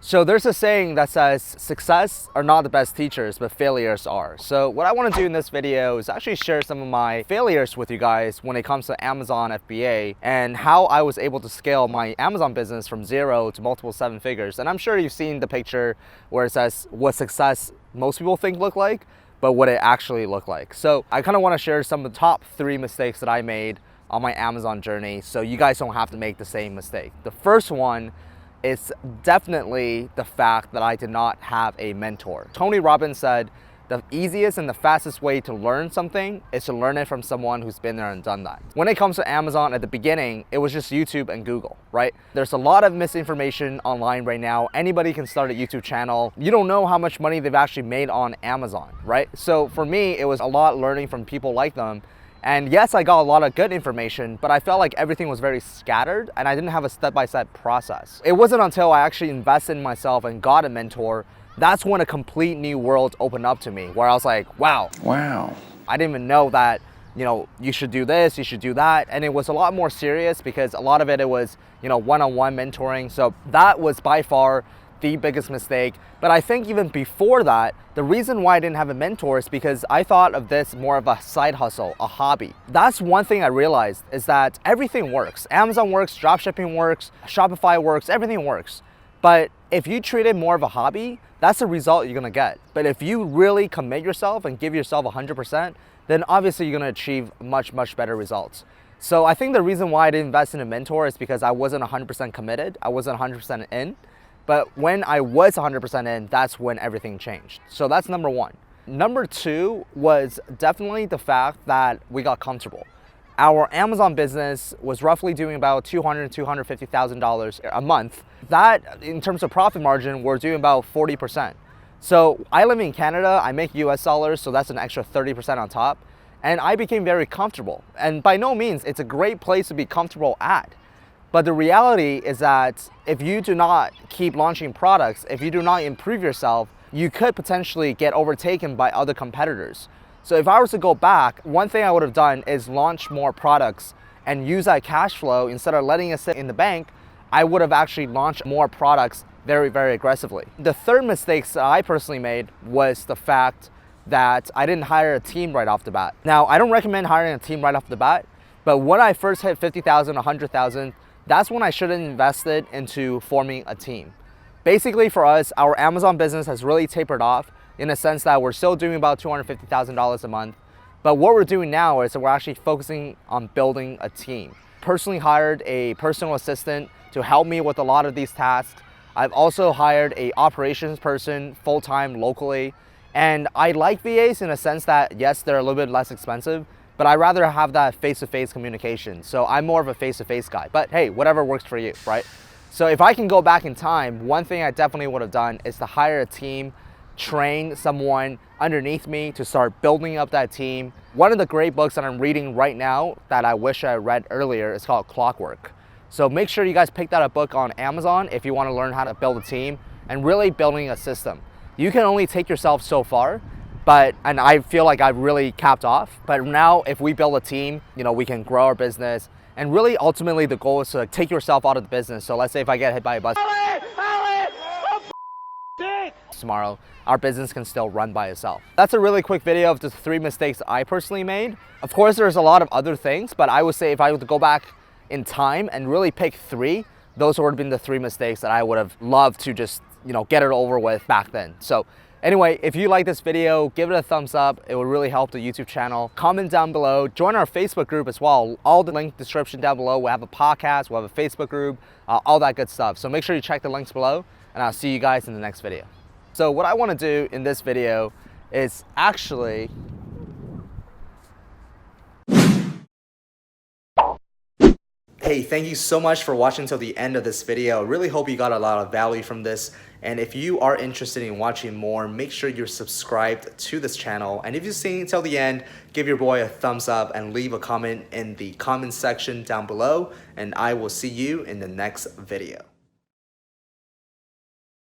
So there's a saying that says success are not the best teachers, but failures are. So what I want to do in this video is actually share some of my failures with you guys when it comes to Amazon FBA and how I was able to scale my Amazon business from 0 to multiple 7 figures. And I'm sure you've seen the picture where it says what success most people think look like, but what it actually looked like. So I kind of want to share some of the top 3 mistakes that I made on my Amazon journey so you guys don't have to make the same mistake. The first one is definitely the fact that I did not have a mentor. Tony Robbins said the easiest and the fastest way to learn something is to learn it from someone who's been there and done that. When it comes to Amazon, at the beginning, it was just YouTube and Google, right? There's a lot of misinformation online right now. Anybody can start a YouTube channel. You don't know how much money they've actually made on Amazon, right? So for me, it was a lot learning from people like them. And yes, I got a lot of good information, but I felt like everything was very scattered and I didn't have a step-by-step process. It wasn't until I actually invested in myself and got a mentor, that's when a complete new world opened up to me, where I was like, wow. I didn't even know that, you should do this, you should do that. And it was a lot more serious because a lot of it was, one-on-one mentoring. So that was by far the biggest mistake. But I think even before that, the reason why I didn't have a mentor is because I thought of this more of a side hustle, a hobby. That's one thing I realized, is that everything works. Amazon works, dropshipping works, Shopify works, everything works. But if you treat it more of a hobby, that's the result you're gonna get. But if you really commit yourself and give yourself 100%, then obviously you're gonna achieve much, much better results. So I think the reason why I didn't invest in a mentor is because I wasn't 100% committed, I wasn't 100% in. But when I was 100% in, that's when everything changed. So that's number one. Number two was definitely the fact that we got comfortable. Our Amazon business was roughly doing about $200,000 to $250,000 a month. That, in terms of profit margin, we're doing about 40%. So I live in Canada, I make US dollars, so that's an extra 30% on top. And I became very comfortable. And by no means, it's a great place to be comfortable at. But the reality is that if you do not keep launching products, if you do not improve yourself, you could potentially get overtaken by other competitors. So if I was to go back, one thing I would have done is launch more products and use that cash flow. Instead of letting it sit in the bank, I would have actually launched more products very, very aggressively. The third mistake that I personally made was the fact that I didn't hire a team right off the bat. Now, I don't recommend hiring a team right off the bat, but when I first hit 50,000, 100,000, that's when I should have invested into forming a team. Basically for us, our Amazon business has really tapered off in a sense that we're still doing about $250,000 a month. But what we're doing now is that we're actually focusing on building a team. Personally hired a personal assistant to help me with a lot of these tasks. I've also hired an operations person full-time locally. And I like VAs in a sense that, yes, they're a little bit less expensive, but I'd rather have that face-to-face communication. So I'm more of a face-to-face guy, but hey, whatever works for you, right? So if I can go back in time, one thing I definitely would have done is to hire a team, train someone underneath me to start building up that team. One of the great books that I'm reading right now that I wish I read earlier is called Clockwork. So make sure you guys pick that up book on Amazon if you want to learn how to build a team and really building a system. You can only take yourself so far, and I feel like I've really capped off. But now if we build a team, we can grow our business. And really, ultimately, the goal is to take yourself out of the business. So let's say if I get hit by a bus tomorrow, our business can still run by itself. That's a really quick video of the 3 mistakes I personally made. Of course, there's a lot of other things, but I would say if I were to go back in time and really pick 3, those would have been the 3 mistakes that I would have loved to just, get it over with back then. So anyway, if you like this video, give it a thumbs up. It will really help the YouTube channel. Comment down below. Join our Facebook group as well. All the link description down below. We'll have a podcast. We'll have a Facebook group. All that good stuff. So make sure you check the links below, and I'll see you guys in the next video. So what I want to do in this video is actually Hey, thank you so much for watching till the end of this video. I really hope you got a lot of value from this. And if you are interested in watching more, make sure you're subscribed to this channel. And if you've seen till the end, give your boy a thumbs up and leave a comment in the comment section down below. And I will see you in the next video.